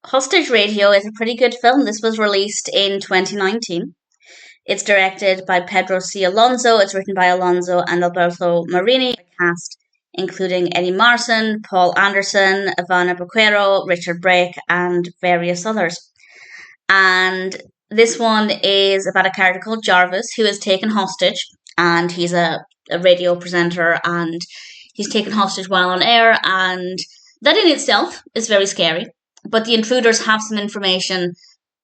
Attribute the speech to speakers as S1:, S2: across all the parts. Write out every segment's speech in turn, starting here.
S1: Hostage Radio is a pretty good film. This was released in 2019. It's directed by Pedro C. Alonso. It's written by Alonso and Alberto Marini. The cast including Eddie Marsan, Paul Anderson, Ivana Baquero, Richard Brake, and various others. And this one is about a character called Jarvis who is taken hostage, and he's a radio presenter, and he's taken hostage while on air, and that in itself is very scary. But the intruders have some information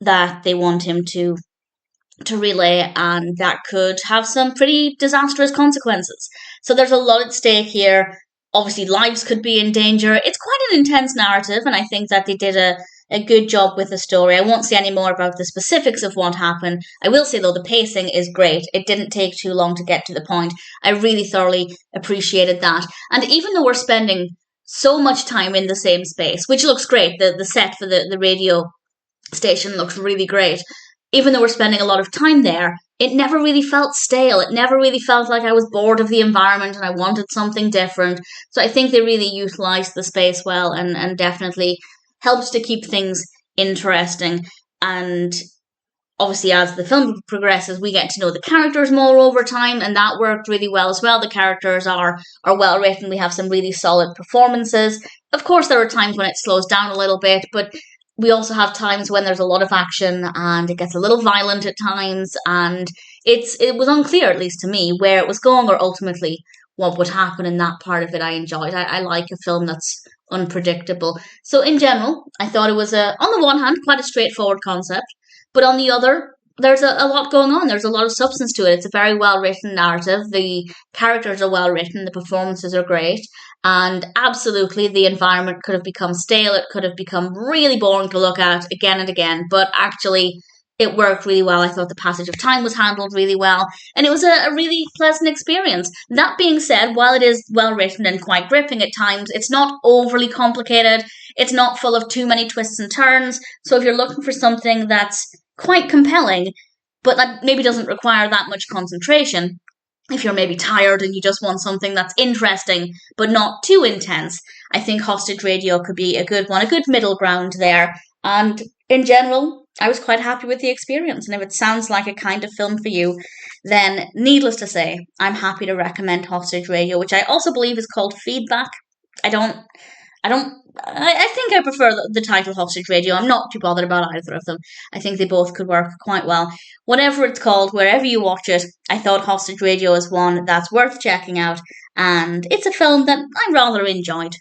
S1: that they want him to relay, and that could have some pretty disastrous consequences. So there's a lot at stake here. Obviously, lives could be in danger. It's quite an intense narrative, and I think that they did a good job with the story. I won't say any more about the specifics of what happened. I will say, though, the pacing is great. It didn't take too long to get to the point. I really thoroughly appreciated that. And even though we're spending so much time in the same space, which looks great, the set for the radio station looks really great, even though we're spending a lot of time there, it never really felt stale. It never really felt like I was bored of the environment and I wanted something different. So I think they really utilised the space well, and definitely helps to keep things interesting. And obviously, as the film progresses, we get to know the characters more over time, and that worked really well as well. The characters are well written. We have some really solid performances. Of course, there are times when it slows down a little bit, but we also have times when there's a lot of action and it gets a little violent at times, and it was unclear, at least to me, where it was going or ultimately what would happen in that part of it. I enjoyed. I like a film that's unpredictable. So in general, I thought it was, on the one hand, quite a straightforward concept, but on the other, there's a lot going on. There's a lot of substance to it. It's a very well-written narrative. The characters are well-written. The performances are great. And absolutely, the environment could have become stale. It could have become really boring to look at again and again. But actually, it worked really well. I thought the passage of time was handled really well. And it was a really pleasant experience. That being said, while it is well-written and quite gripping at times, it's not overly complicated. It's not full of too many twists and turns. So if you're looking for something that's quite compelling, but that maybe doesn't require that much concentration, if you're maybe tired and you just want something that's interesting but not too intense, I think Hostage Radio could be a good one, a good middle ground there. And in general, I was quite happy with the experience. And if it sounds like a kind of film for you, then needless to say, I'm happy to recommend Hostage Radio, which I also believe is called Feedback. I think I prefer the title Hostage Radio. I'm not too bothered about either of them. I think they both could work quite well. Whatever it's called, wherever you watch it, I thought Hostage Radio is one that's worth checking out, and it's a film that I rather enjoyed.